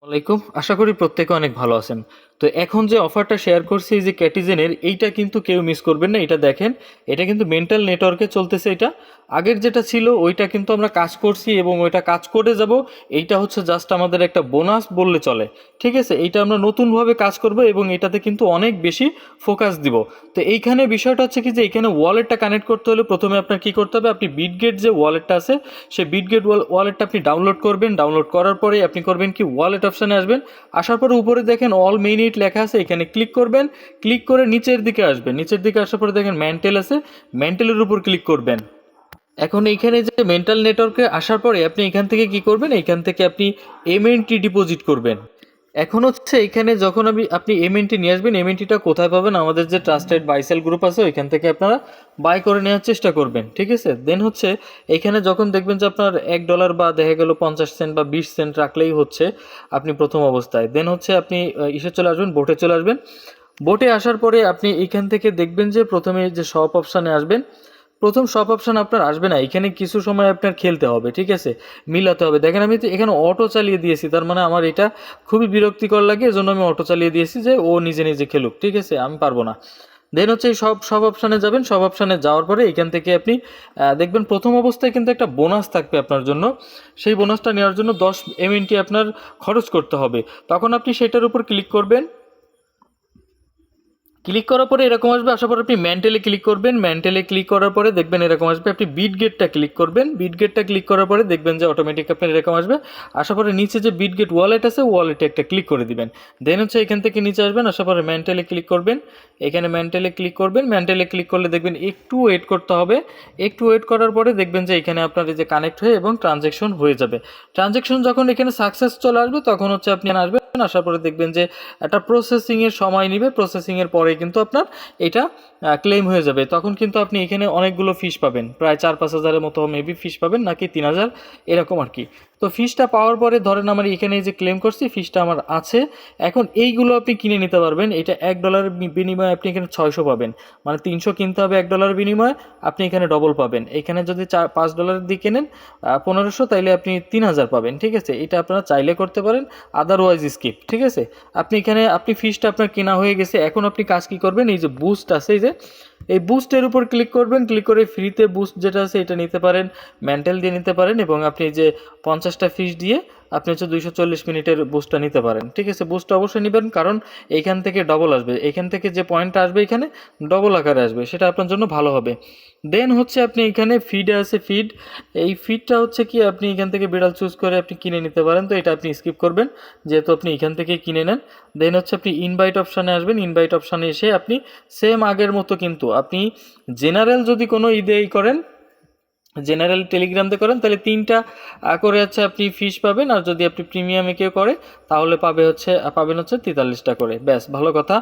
ওয়ালাইকুম। আশা করি প্রত্যেকে অনেক ভালো আছেন। তো এখন যে অফারটা শেয়ার করছি এই যে ক্যাটিজেনের, এইটা কিন্তু কেউ মিস করবেন না। এটা দেখেন, এটা কিন্তু মেন্টাল নেটওয়ার্কে চলতেছে। এটা আগের যেটা ছিল ওইটা কিন্তু আমরা কাজ করছি এবং ওইটা কাজ করে যাব। এইটা হচ্ছে জাস্ট আমাদের একটা বোনাস বললে চলে। ঠিক আছে, এইটা আমরা নতুনভাবে কাজ করব এবং এটাতে কিন্তু অনেক বেশি ফোকাস দিব। তো এইখানে বিষয়টা হচ্ছে কি যে এখানে ওয়ালেটটা কানেক্ট করতে হলে প্রথমে আপনার কি করতে হবে, আপনি বিটগেট যে ওয়ালেটটা আছে সেই বিটগেট ওয়ালেটটা আপনি ডাউনলোড করবেন। ডাউনলোড করার পরে আপনি করবেন কি, ওয়ালেট অপশানে আসবেন। আসার পরে উপরে দেখেন অল মিনিট লেখা আছে, এখানে ক্লিক করবেন। ক্লিক করে নিচের দিকে আসবেন। নিচের দিকে আসার পরে দেখেন মেন্টাল আছে, মেন্টালের উপর ক্লিক করবেন। এখন এইখানে যে মেন্টাল নেটওয়ার্কে আসার পরে আপনি এখান থেকে কি করবেন, এখান থেকে আপনি এমএনটি ডিপোজিট করবেন। এখন হচ্ছে এখানে যখন আপনি এমএনটি নিয়ে আসবেন, এমএনটিটা কোথায় পাবেন, আমাদের যে ট্রাস্টেড বাইসেল গ্রুপ আছে ওইখান থেকে আপনারা বাই করে নেওয়ার চেষ্টা করবেন। ঠিক আছে, দেন হচ্ছে এখানে যখন দেখবেন যে আপনার $1 বা দেখা গেল 50 সেন্ট বা 20 সেন্ট রাখলেই হচ্ছে আপনি প্রথম অবস্থায়, দেন হচ্ছে আপনি ইসে চলে আসবেন, বোটে চলে আসবেন। বোটে আসার পরে আপনি এখান থেকে দেখবেন যে প্রথমে যে শপ অপশানে আসবেন। প্রথম শপ অপশান আপনার আসবে না, এখানে কিছু সময় আপনার খেলতে হবে। ঠিক আছে, মিলাতে হবে। দেখেন আমি তো এখানে অটো চালিয়ে দিয়েছি, তার মানে আমার এটা খুবই বিরক্তিকর লাগে, এজন্য আমি অটো চালিয়ে দিয়েছি যে ও নিজে নিজে খেলুক। ঠিক আছে, আমি পারবো না। দেন হচ্ছে এই সব অপশানে যাবেন। সব অপশানে যাওয়ার পরে এখান থেকে আপনি দেখবেন প্রথম অবস্থায় কিন্তু একটা বোনাস থাকবে আপনার জন্য। সেই বোনাসটা নেওয়ার জন্য 10 MNT আপনার খরচ করতে হবে। তখন আপনি সেটার উপর ক্লিক করবেন। ক্লিক করার পরে এরকম আসবে, আসার পরে আপনি ম্যান্টেলে ক্লিক করবেন। ম্যান্টেলে ক্লিক করার পরে দেখবেন এরকম আসবে, আপনি বিটগেটটা ক্লিক করবেন। বিটগেটটা ক্লিক করার পরে দেখবেন যে অটোমেটিক আপনার এরকম আসবে। আসার পরে নিচে যে বিটগেট ওয়ালেট আছে ওয়ালেটে একটা ক্লিক করে দিবেন। দেন হচ্ছে এখান থেকে নিচে আসবেন, আসার পরে ম্যান্টেলে ক্লিক করবেন। এখানে ম্যান্টেলে ক্লিক করবেন। ম্যান্টেলে ক্লিক করলে দেখবেন একটু ওয়েট করতে হবে। একটু ওয়েট করার পরে দেখবেন যে এখানে আপনার এই যে কানেক্ট হয়ে এবং ট্রানজ্যাকশন হয়ে যাবে। ট্রানজ্যাকশন যখন এখানে সাকসেস চলে আসবে তখন হচ্ছে আপনি আসবেন। আসার পরে দেখবেন যে একটা প্রসেসিংয়ের সময় নেবে। প্রসেসিংয়ের পরে কিন্তু আপনার এটা ক্লেম হয়ে যাবে। তখন কিন্তু আপনি এখানে অনেকগুলো ফিস পাবেন, প্রায় 4-5 হাজারের মতো মেবি ফিস পাবেন, নাকি 3,000 এরকম আর কি। তো ফিসটা পাওয়ার পরে ধরেন আমার এখানে যে ক্লেম করছি ফিসটা আমার আছে। এখন এইগুলো আপনি কিনে নিতে পারবেন। এটা $1 বিনিময়ে আপনি এখানে 600 পাবেন, মানে 300 কিনতে হবে $1 বিনিময়ে, আপনি এখানে ডবল পাবেন। এখানে যদি $5 দিয়ে কেনেন 1500, তাইলে আপনি 3,000 পাবেন। ঠিক আছে, এটা আপনারা চাইলে করতে পারেন, আদারওয়াইজ স্কিপ। ঠিক আছে, আপনি এখানে আপনি ফিসটা আপনার কেনা হয়ে গেছে। এখন আপনি কাজ কি করবেন, এই যে বুস্ট আছে, এই যে এই বুস্টের উপর ক্লিক করবেন। ক্লিক করে ফ্রিতে বুস্ট যেটা আছে এটা নিতে পারেন, মেন্টাল দিয়ে নিতে পারেন, এবং আপনি এই যে 50টা ফিস দিয়ে আপনি হচ্ছে 240 মিনিটের বুস্টটা নিতে পারেন। ঠিক আছে, বুস্টটা অবশ্যই নেবেন, কারণ এইখান থেকে ডবল আসবে। এইখান থেকে যে পয়েন্টটা আসবে এখানে ডবল আকারে আসবে, সেটা আপনার জন্য ভালো হবে। দেন হচ্ছে আপনি এখানে ফিডে আছে, ফিড। এই ফিডটা হচ্ছে কি, আপনি এখান থেকে বিড়াল চুজ করে আপনি কিনে নিতে পারেন। তো এটা আপনি স্কিপ করবেন, যেহেতু আপনি এখান থেকে কিনে নেন। দেন হচ্ছে আপনি ইনভাইট অপশানে আসবেন। ইনভাইট অপশানে এসে আপনি সেম আগের মতো, কিন্তু আপনি জেনারেল যদি কোনো করেন, জেনারেল টেলিগ্রামতে করেন, তাহলে 3টা করে হচ্ছে আপনি ফিস পাবেন। আর যদি আপনি প্রিমিয়ামে কেউ করে তাহলে পাবেন হচ্ছে 43টা করে। ব্যাস, ভালো কথা।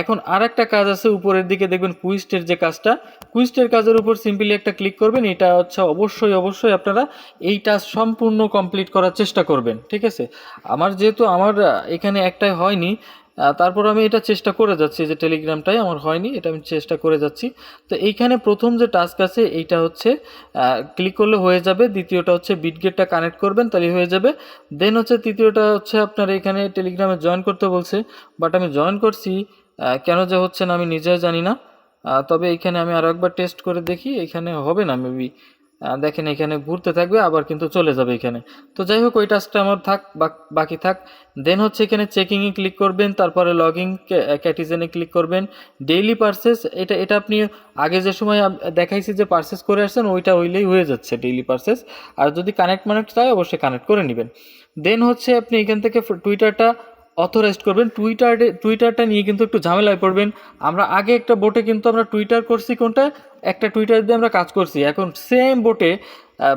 এখন আর একটা কাজ আছে, উপরের দিকে দেখবেন কুইস্টের যে কাজটা, কুইস্টের কাজের উপর সিম্পলি একটা ক্লিক করবেন। এটা হচ্ছে অবশ্যই আপনারা এইটা সম্পূর্ণ কমপ্লিট করার চেষ্টা করবেন। ঠিক আছে, যেহেতু আমার এখানে একটাই হয়নি, তারপর আমি এটা চেষ্টা করে যাচ্ছি, যে টেলিগ্রামটাই আমার হয়নি, এটা আমি চেষ্টা করে যাচ্ছি। তো এইখানে প্রথম যে টাস্ক আছে এইটা হচ্ছে ক্লিক করলে হয়ে যাবে। দ্বিতীয়টা হচ্ছে বিটগেটটা কানেক্ট করবেন, তাহলে হয়ে যাবে। দেন হচ্ছে তৃতীয়টা হচ্ছে আপনার এখানে টেলিগ্রামে জয়েন করতে বলছে, বাট আমি জয়েন করছি, কেন যে হচ্ছে না আমি নিজেও জানি না। তবে এখানে আমি আরও একবার টেস্ট করে দেখি, এখানে হবে না মেবি। দেখেন এখানে ঘুরতে থাকবে, আবার কিন্তু চলে যাবে এখানে। তো যাই হোক, ওই টাস্কটা আমার থাক, বাকি থাক। দেন হচ্ছে এখানে চেকিংয়ে ক্লিক করবেন, তারপরে লগিং ক্যাটিজেনে ক্লিক করবেন। ডেইলি পারচেস, এটা এটা আপনি আগে যে সময় দেখাইছি যে পারচেস করে আসছেন ওইটা হইলেই হয়ে যাচ্ছে ডেইলি পারচেস। আর যদি কানেক্ট চাই অবশ্যই কানেক্ট করে নেবেন। দেন হচ্ছে আপনি এখান থেকে টুইটারটা অথরাইজড করবেন। টুইটারটা নিয়ে কিন্তু একটু ঝামেলায় পড়বেন। আমরা আগে একটা বোটে কিন্তু আমরা টুইটার করছি, কোনটা একটা টুইটার দিয়ে আমরা কাজ করছি। এখন সেম বোটে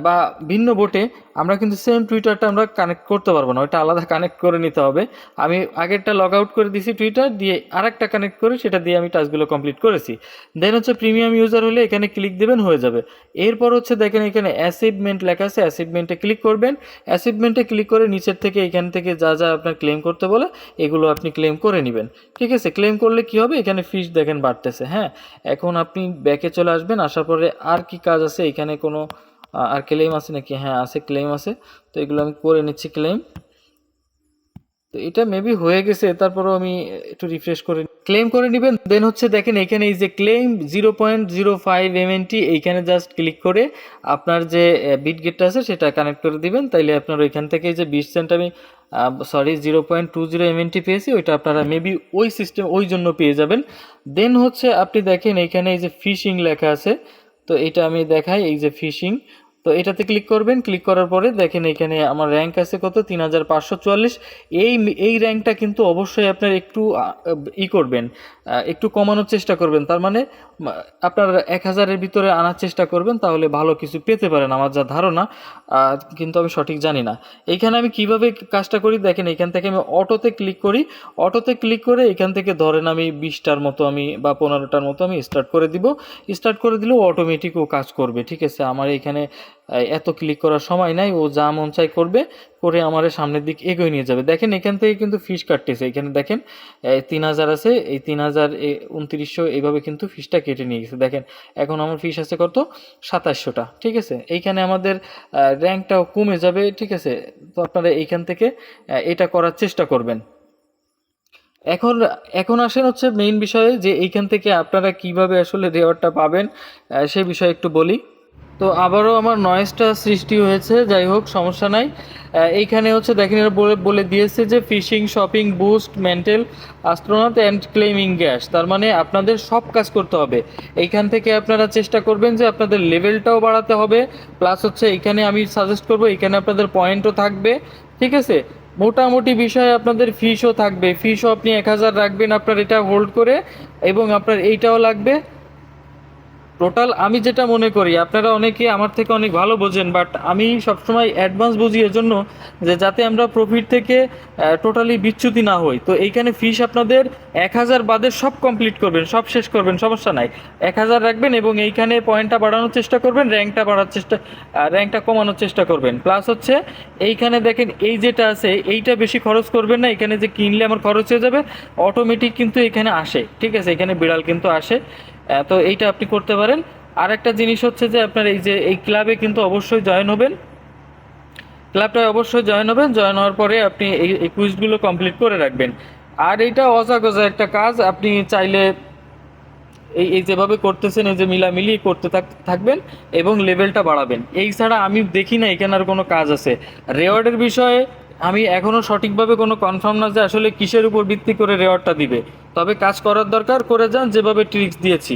বা ভিন্ন বোটে আমরা কিন্তু সেম টুইটারটা আমরা কানেক্ট করতে পারবো না, ওইটা আলাদা কানেক্ট করে নিতে হবে। আমি আগেরটা লগ আউট করে দিছি টুইটার দিয়ে, আরেকটা কানেক্ট করে সেটা দিয়ে আমি টাস্কগুলো কমপ্লিট করেছি। দেন হচ্ছে প্রিমিয়াম ইউজার হলে এখানে ক্লিক দেবেন, হয়ে যাবে। এরপর হচ্ছে দেখেন এখানে অ্যাচিভমেন্ট লেখা আছে, অ্যাচিভমেন্টে ক্লিক করবেন। অ্যাচিভমেন্টে ক্লিক করে নিচের থেকে এখান থেকে যা যা আপনার ক্লেম করতে বলে এগুলো আপনি ক্লেম করে নেবেন। ঠিক আছে, ক্লেম করলে কি হবে, এখানে ফিস দেখেন বাড়তেছে। হ্যাঁ, এখন আপনি ব্যাকে চলে আসবেন। আসার পরে আর কি কাজ আছে এখানে, কোনো আর ক্লেম আছে নাকি, হ্যাঁ আছে, ক্লেম আছে। তো এগুলো আমি করে নিচ্ছি ক্লেম। তো এটা মেবি হয়ে গেছে, তারপরেও আমি একটু রিফ্রেশ করে ক্লেম করে নেবেন। দেন হচ্ছে দেখেন এখানে এই যে ক্লেম 0.05 MNT, এইখানে জাস্ট ক্লিক করে আপনার যে বিট গেটটা আছে সেটা কানেক্ট করে দিবেন। তাইলে আপনার ওইখান থেকে যে 20 সেন্ট আমি 0.20 MNT পেয়েছি, ওইটা আপনারা মেবি ওই সিস্টেম ওই জন্য পেয়ে যাবেন। দেন হচ্ছে আপনি দেখেন এইখানে এই যে ফিশিং লেখা আছে, তো এটা আমি দেখাই, এই যে ফিশিং, তো এটাতে ক্লিক করবেন। ক্লিক করার পরে দেখেন এখানে আমার র্যাঙ্ক আছে কত, 3544। এই র্যাঙ্কটা কিন্তু অবশ্যই আপনার একটু করবেন, একটু কমানোর চেষ্টা করবেন। তার মানে আপনার 1000-এর ভিতরে আনার চেষ্টা করবেন, তাহলে ভালো কিছু পেতে পারেন আমার যা ধারণা, কিন্তু আমি সঠিক জানি না। এইখানে আমি কিভাবে কাজটা করি দেখেন, এখান থেকে আমি অটোতে ক্লিক করি। অটোতে ক্লিক করে এখান থেকে ধরেন আমি 20টার মতো আমি বা 15টার মতো আমি স্টার্ট করে দিব। স্টার্ট করে দিলেও অটোমেটিক ও কাজ করবে, ঠিক আছে। আমার এখানে এত ক্লিক করার সময় নাই, ও যা মন চাই করবে, করে আমার সামনের দিক এগিয়ে নিয়ে যাবে। দেখেন এখান থেকে কিন্তু ফিস কাটতেছে, এখানে দেখেন 3000 আছে, এই 3000 2900 এইভাবে কিন্তু ফিসটা কেটে নিয়ে গেছে। দেখেন এখন আমার ফিস আছে কত, 2700টা, ঠিক আছে। এইখানে আমাদের র্যাঙ্কটাও কমে যাবে, ঠিক আছে। তো আপনারা এইখান থেকে এটা করার চেষ্টা করবেন। এখন এখন আসেন হচ্ছে মেইন বিষয়ে, যে এইখান থেকে আপনারা কিভাবে আসলে রেওয়ার্ডটা পাবেন সে বিষয়ে একটু বলি। তো আবারও আমার নয়েজটা সৃষ্টি হয়েছে, যাই হোক সমস্যা নাই। এইখানে হচ্ছে দেখেন এরা বলে বলে দিয়েছে যে fishing, shopping, boost, mental, astronaut and claiming gas. তার মানে আপনাদের সব কাজ করতে হবে। এইখান থেকে আপনারা চেষ্টা করবেন যে আপনাদের লেভেলটাও বাড়াতে হবে, প্লাস হচ্ছে এইখানে আমি সাজেস্ট করবো এখানে আপনাদের পয়েন্টও থাকবে, ঠিক আছে। মোটামুটি বিষয়ে আপনাদের ফিসও থাকবে, ফিসও আপনি 1000 রাখবেন আপনার এটা হোল্ড করে, এবং আপনার এইটাও লাগবে। টোটাল আমি যেটা মনে করি, আপনারা অনেকে আমার থেকে অনেক ভালো বোঝেন, বাট আমি সবসময় অ্যাডভান্স বুঝি এজন্য যে যাতে আমরা প্রফিট থেকে টোটালি বিচ্যুতি না হই। তো এইখানে ফিস আপনাদের 1000 বাদে সব কমপ্লিট করবেন, সব শেষ করবেন, সমস্যা নাই। 1000 রাখবেন এবং এইখানে পয়েন্টটা বাড়ানোর চেষ্টা করবেন, র্যাঙ্কটা কমানোর চেষ্টা করবেন। প্লাস হচ্ছে এইখানে দেখেন এই যেটা আছে এইটা বেশি খরচ করবেন না, এখানে যে কিনলে আমার খরচ হয়ে যাবে, অটোমেটিক কিন্তু এখানে আসে, ঠিক আছে। এখানে বিড়াল কিন্তু আসে, তো এইটা আপনি করতে পারেন। আর একটা জিনিস হচ্ছে যে আপনার এই যে এই ক্লাবে কিন্তু অবশ্যই জয়েন হবেন, ক্লাবটায় অবশ্যই জয়েন হবেন। জয়েন হওয়ার পরে আপনি এই কুইজগুলো কমপ্লিট করে রাখবেন। আর এইটা অজাগজা একটা কাজ, আপনি চাইলে এই যেভাবে করতেছেন এই যে মিলামিলি করতে থাকবেন এবং লেভেলটা বাড়াবেন। এই ছাড়া আমি দেখি না এখানে আর কোনো কাজ আছে। রেওয়ার্ডের বিষয়ে আমি এখনও সঠিকভাবে কোনো কনফার্ম না যে আসলে কিসের উপর ভিত্তি করে রেওয়ার্ডটা দিবে, তবে কাজ করার দরকার, করে যান যেভাবে ট্রিক্স দিয়েছি।